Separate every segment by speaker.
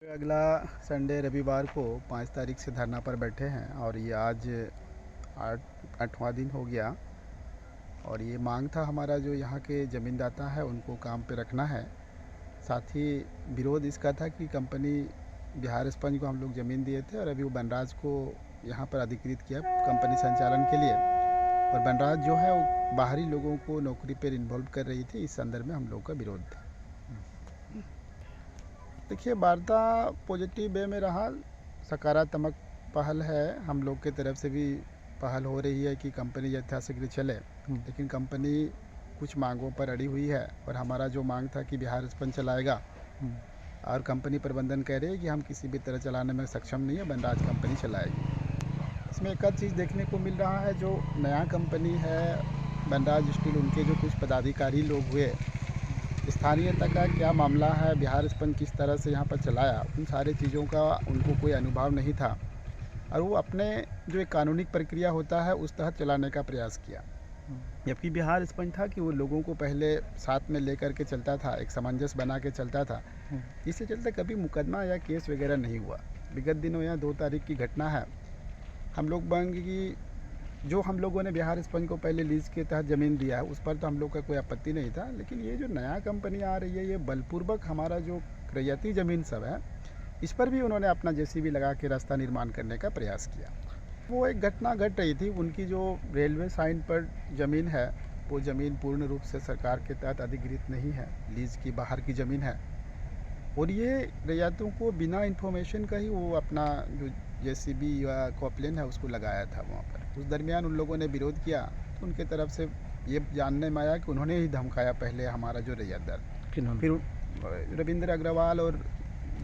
Speaker 1: अगला संडे रविवार को 5 तारीख से धरना पर बैठे हैं और ये आज 8वां दिन हो गया। और ये मांग था हमारा, जो यहाँ के ज़मींदाता है उनको काम पे रखना है। साथ ही विरोध इसका था कि कंपनी बिहार स्पंज को हम लोग ज़मीन दिए थे और अभी वो बनराज को यहाँ पर अधिकृत किया कंपनी संचालन के लिए। और बनराज जो है वो बाहरी लोगों को नौकरी पर इन्वॉल्व कर रही थी। इस संदर्भ में हम लोग का विरोध था। देखिए, वार्ता पॉजिटिव वे में रहा, सकारात्मक पहल है। हम लोग की तरफ से भी पहल हो रही है कि कंपनी यथाशीघ्र चले, लेकिन कंपनी कुछ मांगों पर अड़ी हुई है। और हमारा जो मांग था कि बिहार स्पंज चलाएगा, और कंपनी प्रबंधन कह रही है कि हम किसी भी तरह चलाने में सक्षम नहीं है, बनराज कंपनी चलाएगी। इसमें एक चीज़ देखने को मिल रहा है, जो नया कंपनी है बनराज स्टील, उनके जो कुछ पदाधिकारी लोग हुए, स्थानीयता का क्या मामला है, बिहार स्पंज किस तरह से यहाँ पर चलाया, उन सारी चीज़ों का उनको कोई अनुभव नहीं था। और वो अपने जो एक कानूनी प्रक्रिया होता है उस तहत चलाने का प्रयास किया। जबकि बिहार स्पंज था कि वो लोगों को पहले साथ में लेकर के चलता था, एक सामंजस्य बना के चलता था। इससे चलते कभी मुकदमा या केस वगैरह नहीं हुआ। विगत दिनों यहाँ 2 तारीख की घटना है। हम लोग मांग की जो हम लोगों ने बिहार स्पंज को पहले लीज के तहत ज़मीन दिया है, उस पर तो हम लोग का कोई आपत्ति नहीं था। लेकिन ये जो नया कंपनी आ रही है, ये बलपूर्वक हमारा जो रैयती ज़मीन सब है, इस पर भी उन्होंने अपना जेसीबी लगा के रास्ता निर्माण करने का प्रयास किया। वो एक घटना घट रही थी, उनकी जो रेलवे साइन पर ज़मीन है, वो ज़मीन पूर्ण रूप से सरकार के तहत अधिकृत नहीं है, लीज की बाहर की ज़मीन है। और ये रैयतों को बिना इन्फॉर्मेशन का ही वो अपना जो जेसीबी या कॉपलेन है उसको लगाया था वहाँ पर। उस दरमियान उन लोगों ने विरोध किया, तो उनके तरफ से ये जानने में आया कि उन्होंने ही धमकाया पहले हमारा जो रैयतदार, फिर रविंद्र अग्रवाल और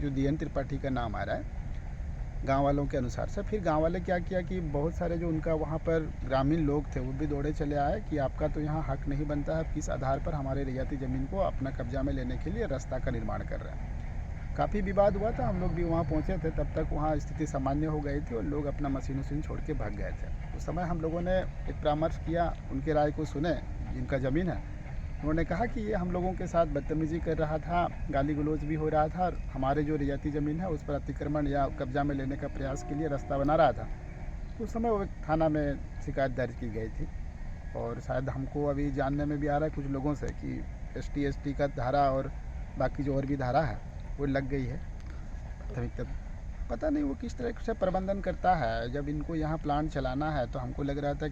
Speaker 1: जो DN त्रिपाठी का नाम आ रहा है गांव वालों के अनुसार से। फिर गांव वाले क्या किया कि बहुत सारे जो उनका वहाँ पर ग्रामीण लोग थे वो भी दौड़े चले आए कि आपका तो यहाँ हक नहीं बनता है, किस आधार पर हमारे रैयती ज़मीन को अपना कब्जा में लेने के लिए रास्ता का निर्माण कर रहे हैं। काफ़ी विवाद हुआ था, हम लोग भी वहाँ पहुँचे थे, तब तक वहाँ स्थिति सामान्य हो गई थी और लोग अपना मशीन वशीन छोड़ के भाग गए थे। उस समय हम लोगों ने एक परामर्श किया, उनके राय को सुने। जिनका ज़मीन है उन्होंने कहा कि ये हम लोगों के साथ बदतमीज़ी कर रहा था, गाली गलौज भी हो रहा था, और हमारे जो रियायती ज़मीन है उस पर अतिक्रमण या कब्जा में लेने का प्रयास के लिए रास्ता बना रहा था। उस समय वो थाना में शिकायत दर्ज की गई थी। और शायद हमको अभी जानने में भी आ रहा है कुछ लोगों से कि ST का धारा और बाकी जो और भी धारा है वो लग गई है। प्राथमिकता पता नहीं वो किस तरह से प्रबंधन करता है। जब इनको यहाँ प्लांट चलाना है तो हमको लग रहा था